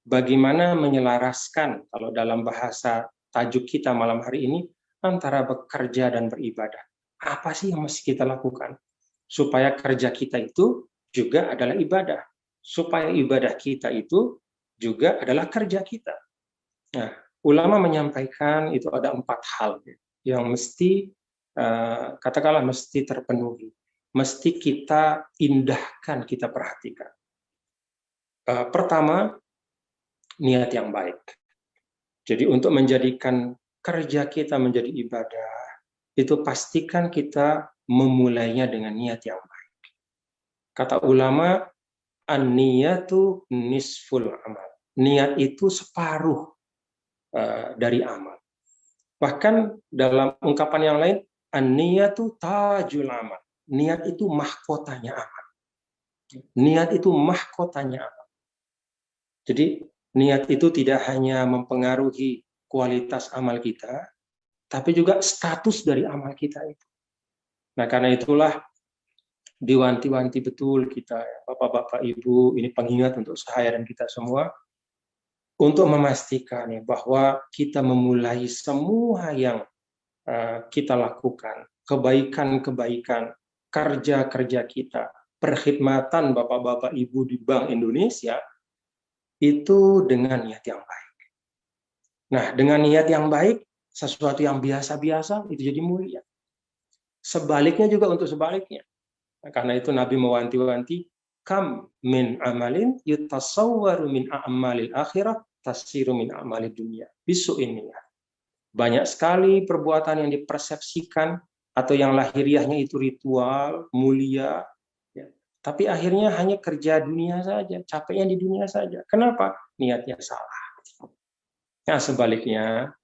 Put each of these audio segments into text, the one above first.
bagaimana menyelaraskan, kalau dalam bahasa tajuk kita malam hari ini, antara bekerja dan beribadah. Apa sih yang mesti kita lakukan? Supaya kerja kita itu juga adalah ibadah. Supaya ibadah kita itu juga adalah kerja kita. Nah, ulama menyampaikan itu ada 4 hal yang mesti, katakanlah mesti terpenuhi. Mesti kita indahkan, kita perhatikan. Pertama, niat yang baik. Jadi untuk menjadikan kerja kita menjadi ibadah, itu pastikan kita memulainya dengan niat yang baik. Kata ulama, an-niyatu nisful amal. Niat itu separuh dari amal. Bahkan dalam ungkapan yang lain, an-niyatu tajul amal. Niat itu mahkotanya amal. Niat itu mahkotanya amal. Jadi niat itu tidak hanya mempengaruhi kualitas amal kita, tapi juga status dari amal kita itu. Nah, karena itulah diwanti-wanti betul kita, Bapak-bapak, Ibu, ini pengingat untuk saya dan kita semua, untuk memastikan bahwa kita memulai semua yang kita lakukan, kebaikan-kebaikan, kerja-kerja kita, perkhidmatan Bapak-bapak Ibu di Bank Indonesia, itu dengan niat yang baik. Nah, dengan niat yang baik, sesuatu yang biasa-biasa itu jadi mulia. Sebaliknya juga untuk sebaliknya. Nah, karena itu Nabi mewanti-wanti, kam min amalin yutasawwaru min a'malil akhirah tasiru min a'malid dunia. Bisu ini ya. Banyak sekali perbuatan yang dipersepsikan atau yang lahiriahnya itu ritual, mulia, ya. Tapi akhirnya hanya kerja dunia saja, capeknya di dunia saja. Kenapa? Niatnya salah. Nah, sebaliknya,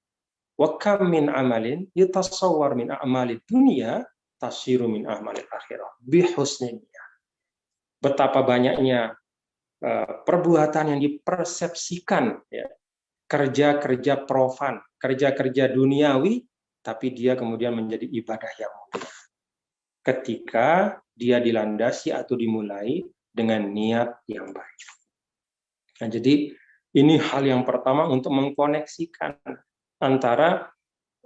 wa kam min amalin yutasawwar min a'malid dunia tasiru min a'malil akhirah bihusni niyah. Betapa banyaknya perbuatan yang dipersepsikan, ya, kerja-kerja profan, kerja-kerja duniawi, tapi dia kemudian menjadi ibadah yang mulia. Ketika dia dilandasi atau dimulai dengan niat yang baik. Nah, jadi ini hal yang pertama untuk mengkoneksikan antara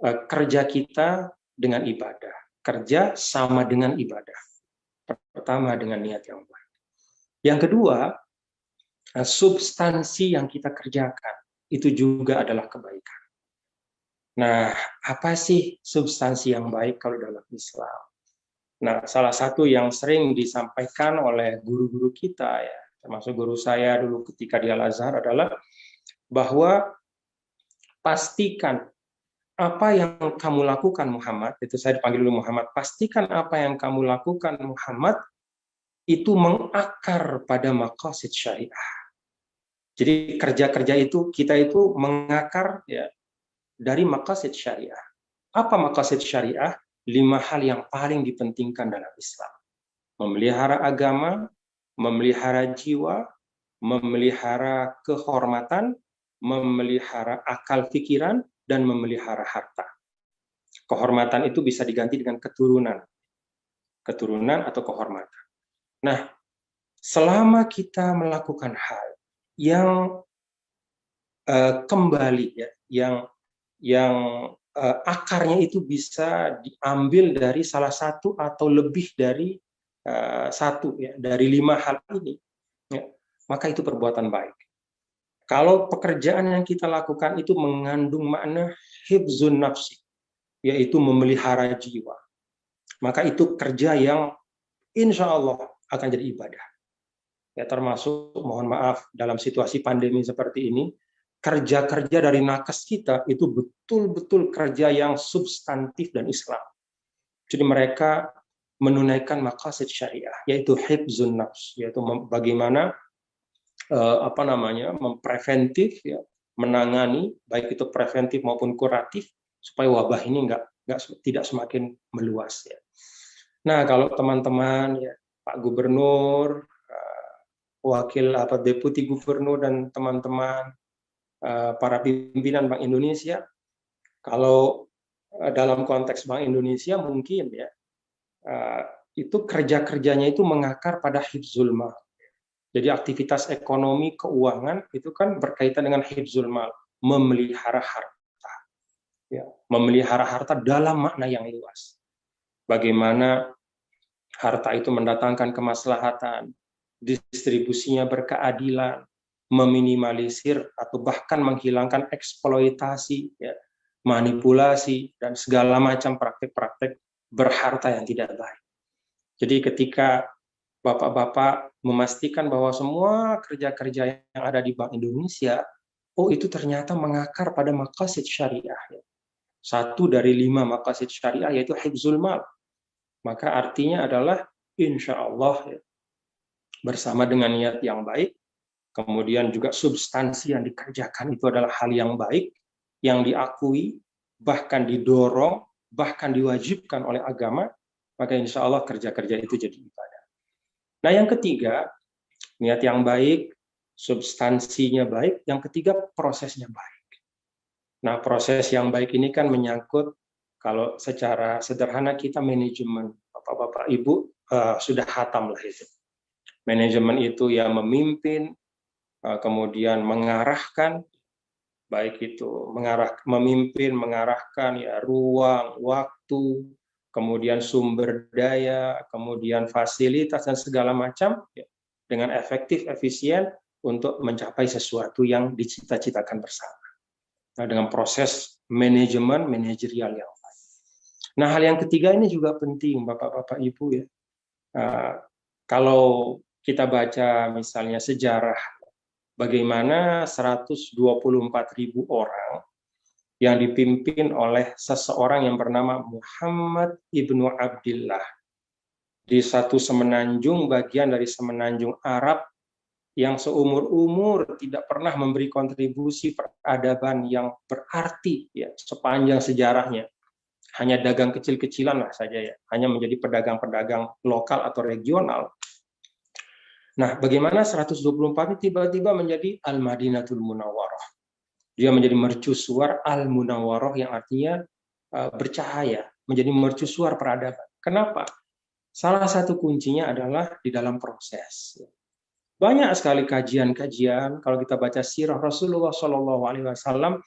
kerja kita dengan ibadah. Kerja sama dengan ibadah. Pertama dengan niat yang baik. Yang kedua, substansi yang kita kerjakan itu juga adalah kebaikan. Nah, apa sih substansi yang baik kalau dalam Islam? Nah, salah satu yang sering disampaikan oleh guru-guru kita, ya, termasuk guru saya dulu ketika di Al-Azhar, adalah bahwa pastikan apa yang kamu lakukan Muhammad, itu saya dipanggil dulu Muhammad, pastikan apa yang kamu lakukan Muhammad itu mengakar pada maqasid syariah. Jadi kerja-kerja itu, kita itu mengakar, ya, dari maqasid syariah. Apa maqasid syariah? 5 hal yang paling dipentingkan dalam Islam. Memelihara agama, memelihara jiwa, memelihara kehormatan, memelihara akal pikiran, dan memelihara harta. Kehormatan itu bisa diganti dengan keturunan. Keturunan atau kehormatan. Nah, selama kita melakukan hal yang kembali, ya, yang akarnya itu bisa diambil dari salah satu atau lebih dari satu, ya, dari 5 hal ini, ya, maka itu perbuatan baik. Kalau pekerjaan yang kita lakukan itu mengandung makna hifzun nafsi, yaitu memelihara jiwa, maka itu kerja yang insya Allah akan jadi ibadah. Ya, termasuk, mohon maaf, dalam situasi pandemi seperti ini, kerja-kerja dari nakes kita itu betul-betul kerja yang substantif dan Islam. Jadi mereka menunaikan maqasid syariah, yaitu hifzun nafs, yaitu bagaimana mempreventif, ya, menangani, baik itu preventif maupun kuratif, supaya wabah ini tidak semakin meluas, ya. Nah, kalau teman-teman, ya, Pak Gubernur, wakil Deputi Gubernur, dan teman-teman para pimpinan Bank Indonesia, kalau dalam konteks Bank Indonesia mungkin, ya, itu kerja-kerjanya itu mengakar pada hifzul mal, Jadi aktivitas ekonomi, keuangan itu kan berkaitan dengan hifzul mal, memelihara harta. Ya, memelihara harta dalam makna yang luas. Bagaimana harta itu mendatangkan kemaslahatan, distribusinya berkeadilan, meminimalisir atau bahkan menghilangkan eksploitasi, ya, manipulasi, dan segala macam praktek-praktek berharta yang tidak baik. Jadi ketika Bapak-Bapak memastikan bahwa semua kerja-kerja yang ada di Bank Indonesia, oh itu ternyata mengakar pada maqasid syariah. Satu dari 5 maqasid syariah yaitu hifzul mal. Maka artinya adalah insya Allah bersama dengan niat yang baik, kemudian juga substansi yang dikerjakan itu adalah hal yang baik, yang diakui, bahkan didorong, bahkan diwajibkan oleh agama, maka insya Allah kerja-kerja itu jadi ibadah. Nah yang ketiga, niat yang baik, substansinya baik, yang ketiga prosesnya baik. Nah proses yang baik ini kan menyangkut, kalau secara sederhana kita manajemen, Bapak-Bapak Ibu sudah hatam lah itu. Manajemen itu ya memimpin, kemudian mengarahkan, baik itu memimpin, mengarahkan ya ruang, waktu, kemudian sumber daya, kemudian fasilitas dan segala macam ya, dengan efektif, efisien untuk mencapai sesuatu yang dicita-citakan bersama. Nah, dengan proses manajemen manajerial yang baik. Nah, hal yang ketiga ini juga penting, Bapak-Bapak Ibu ya. Kalau kita baca misalnya sejarah bagaimana 124.000 orang yang dipimpin oleh seseorang yang bernama Muhammad ibnu Abdillah di satu semenanjung bagian dari semenanjung Arab yang seumur-umur tidak pernah memberi kontribusi peradaban yang berarti ya sepanjang sejarahnya. Hanya dagang kecil-kecilan lah saja ya, hanya menjadi pedagang-pedagang lokal atau regional. Nah, bagaimana 124 ini tiba-tiba menjadi Al-Madinatul Munawwarah. Dia menjadi mercusuar Al-Munawwarah yang artinya bercahaya, menjadi mercusuar peradaban. Kenapa? Salah satu kuncinya adalah di dalam proses. Banyak sekali kajian-kajian kalau kita baca sirah Rasulullah SAW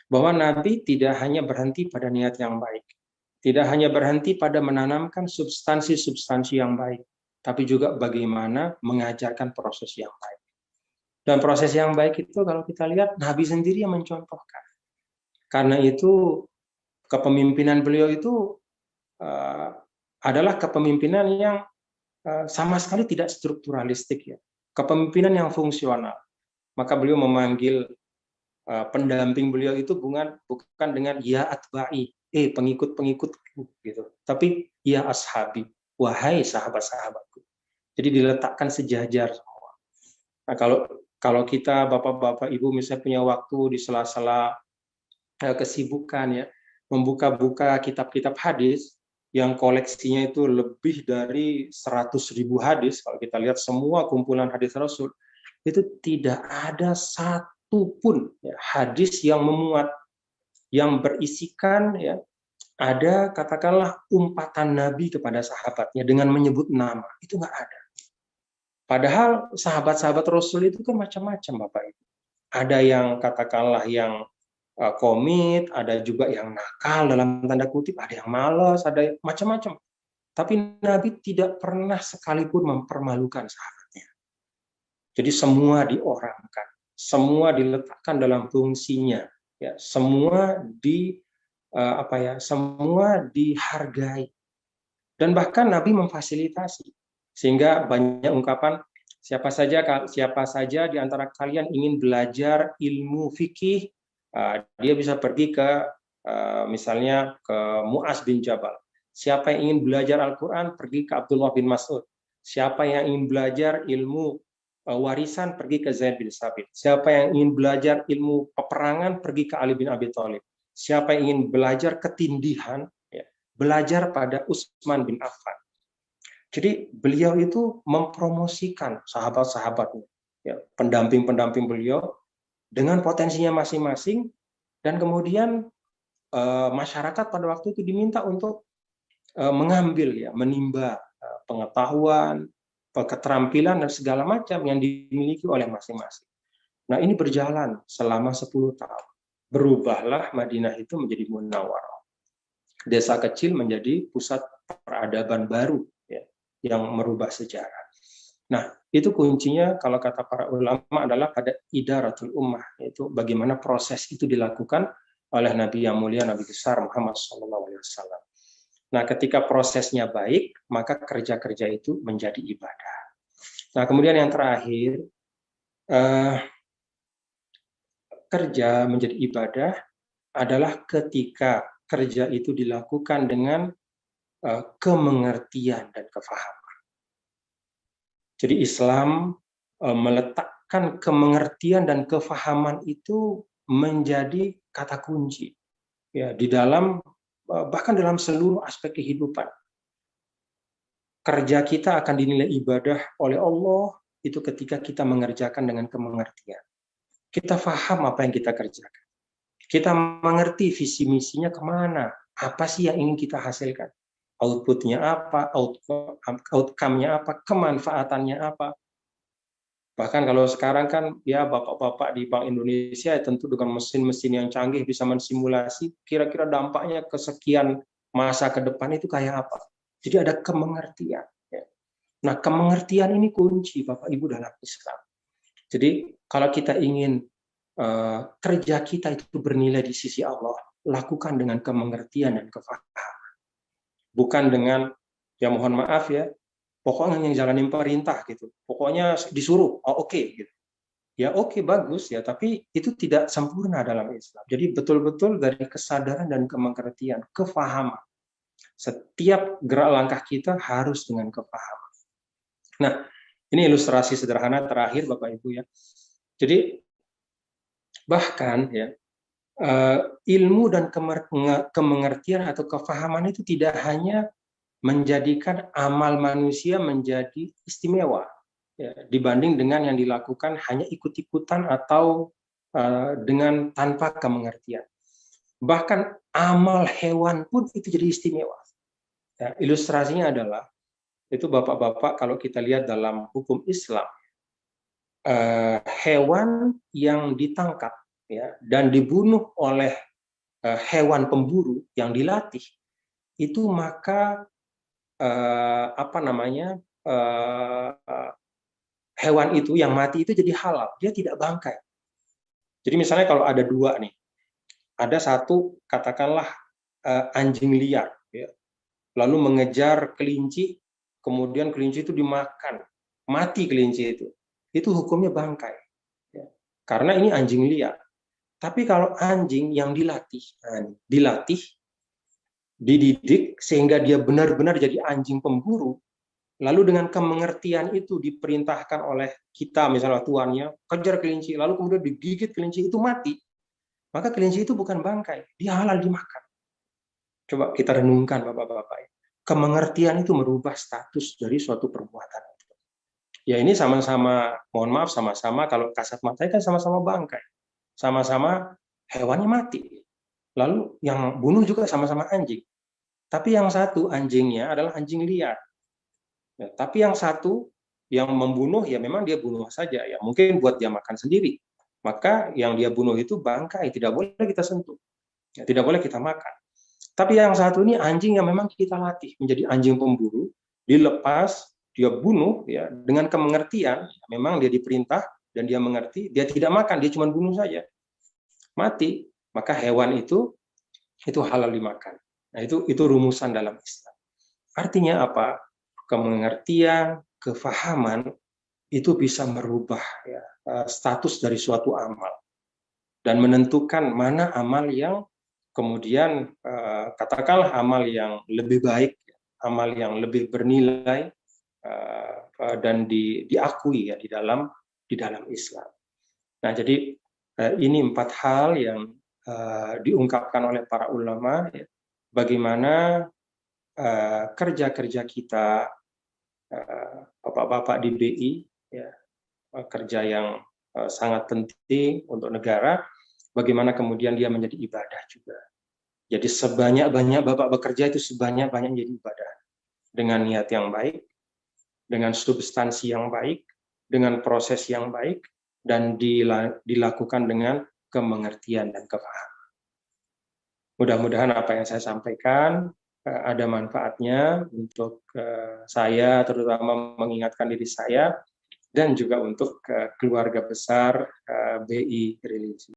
bahwa Nabi tidak hanya berhenti pada niat yang baik, tidak hanya berhenti pada menanamkan substansi-substansi yang baik, tapi juga bagaimana mengajarkan proses yang baik. Dan proses yang baik itu kalau kita lihat Nabi sendiri yang mencontohkan. Karena itu kepemimpinan beliau itu adalah kepemimpinan yang sama sekali tidak strukturalistik ya. Kepemimpinan yang fungsional. Maka beliau memanggil pendamping beliau itu bukan dengan ya atba'i, pengikut-pengikutku gitu. Tapi ya ashabi, wahai sahabat-sahabatku. Jadi diletakkan sejajar semua. Nah, kalau kita Bapak-bapak Ibu misalnya punya waktu di sela-sela kesibukan ya, membuka-buka kitab-kitab hadis yang koleksinya itu lebih dari 100.000 hadis, kalau kita lihat semua kumpulan hadis Rasul, itu tidak ada satu pun ya, hadis yang memuat, yang berisikan ya, ada katakanlah umpatan Nabi kepada sahabatnya dengan menyebut nama, itu nggak ada. Padahal sahabat-sahabat Rasul itu kan macam-macam Bapak Ibu. Ada yang katakanlah yang komit, ada juga yang nakal dalam tanda kutip, ada yang malas, ada macam-macam. Tapi Nabi tidak pernah sekalipun mempermalukan sahabatnya. Jadi semua diorangkan, semua diletakkan dalam fungsinya, ya, semua semua dihargai. Dan bahkan Nabi memfasilitasi. Sehingga banyak ungkapan siapa saja di antara kalian ingin belajar ilmu fikih, dia bisa pergi ke misalnya ke Mu'az bin Jabal. Siapa yang ingin belajar Al-Quran pergi ke Abdullah bin Mas'ud. Siapa yang ingin belajar ilmu warisan pergi ke Zaid bin Sabit. Siapa yang ingin belajar ilmu peperangan pergi ke Ali bin Abi Thalib. Siapa yang ingin belajar ketindihan ya, belajar pada Utsman bin Affan. Jadi beliau itu mempromosikan sahabat-sahabatnya, ya, pendamping-pendamping beliau dengan potensinya masing-masing, dan kemudian masyarakat pada waktu itu diminta untuk mengambil, ya, menimba pengetahuan, keterampilan dan segala macam yang dimiliki oleh masing-masing. Nah, ini berjalan selama 10 tahun. Berubahlah Madinah itu menjadi Munawwarah. Desa kecil menjadi pusat peradaban baru, ya, yang merubah sejarah. Nah, itu kuncinya kalau kata para ulama adalah pada idaratul ummah, yaitu bagaimana proses itu dilakukan oleh Nabi yang mulia, Nabi besar Muhammad SAW. Nah, ketika prosesnya baik, maka kerja-kerja itu menjadi ibadah. Nah, kemudian yang terakhir, kerja menjadi ibadah adalah ketika kerja itu dilakukan dengan kemengertian dan kefahaman. Jadi Islam meletakkan kemengertian dan kefahaman itu menjadi kata kunci, ya, di dalam bahkan dalam seluruh aspek kehidupan. Kerja kita akan dinilai ibadah oleh Allah itu ketika kita mengerjakan dengan kemengertian. Kita paham apa yang kita kerjakan. Kita mengerti visi misinya kemana, apa sih yang ingin kita hasilkan. Outputnya apa, outcome-nya apa, kemanfaatannya apa. Bahkan kalau sekarang kan ya bapak-bapak di Bank Indonesia tentu dengan mesin-mesin yang canggih bisa mensimulasi kira-kira dampaknya ke sekian masa ke depan itu kayak apa. Jadi ada kemengertian. Ya. Nah, kemengertian ini kunci Bapak Ibu dalam Islam. Jadi kalau kita ingin kerja kita itu bernilai di sisi Allah, lakukan dengan kemengertian dan kefahaman. Bukan dengan, ya mohon maaf ya, pokoknya yang jalanin perintah gitu. Pokoknya disuruh, oh oke gitu. Ya oke, bagus ya, tapi itu tidak sempurna dalam Islam. Jadi betul-betul dari kesadaran dan kemengertian, kefahaman. Setiap gerak langkah kita harus dengan kefahaman. Nah, ini ilustrasi sederhana terakhir Bapak Ibu ya. Jadi bahkan ya ilmu dan kemengertian atau kefahaman itu tidak hanya menjadikan amal manusia menjadi istimewa ya, dibanding dengan yang dilakukan hanya ikut-ikutan atau dengan tanpa kemengertian. Bahkan amal hewan pun itu jadi istimewa. Ya, ilustrasinya adalah itu bapak-bapak kalau kita lihat dalam hukum Islam, hewan yang ditangkap ya, dan dibunuh oleh hewan pemburu yang dilatih itu maka hewan itu yang mati itu jadi halal, dia tidak bangkai. Jadi misalnya kalau ada dua nih, ada satu katakanlah anjing liar, ya, lalu mengejar kelinci, kemudian kelinci itu dimakan, mati kelinci itu hukumnya bangkai, ya, karena ini anjing liar. Tapi kalau anjing yang dilatih, dididik sehingga dia benar-benar jadi anjing pemburu, lalu dengan kemengertian itu diperintahkan oleh kita, misalnya tuannya, kejar kelinci, lalu kemudian digigit kelinci itu mati, maka kelinci itu bukan bangkai, dia halal dimakan. Coba kita renungkan Bapak-Bapak. Kemengertian itu merubah status dari suatu perbuatan. Ya ini sama-sama, mohon maaf, sama-sama kalau kasat mata kan sama-sama bangkai. Sama-sama hewannya mati. Lalu yang bunuh juga sama-sama anjing. Tapi yang satu anjingnya adalah anjing liar. Ya, tapi yang satu yang membunuh ya memang dia bunuh saja ya, mungkin buat dia makan sendiri. Maka yang dia bunuh itu bangkai, tidak boleh kita sentuh. Ya, tidak boleh kita makan. Tapi yang satu ini anjing yang memang kita latih menjadi anjing pemburu, dilepas, dia bunuh ya dengan kemengertian, memang dia diperintah dan dia mengerti, dia tidak makan, dia cuma bunuh saja. Mati, maka hewan itu halal dimakan. Nah, itu rumusan dalam Islam. Artinya apa? Kemengertian, kefahaman itu bisa merubah ya, status dari suatu amal dan menentukan mana amal yang kemudian katakanlah amal yang lebih baik, amal yang lebih bernilai dan diakui ya di dalam Islam. Nah, jadi ini 4 hal yang diungkapkan oleh para ulama ya, bagaimana kerja-kerja kita bapak-bapak di BI ya, kerja yang sangat penting untuk negara, bagaimana kemudian dia menjadi ibadah juga. Jadi sebanyak-banyak Bapak bekerja itu sebanyak-banyak menjadi ibadah. Dengan niat yang baik, dengan substansi yang baik, dengan proses yang baik, dan dilakukan dengan kemengertian dan kepahaman. Mudah-mudahan apa yang saya sampaikan ada manfaatnya untuk saya, terutama mengingatkan diri saya, dan juga untuk keluarga besar BI Religi.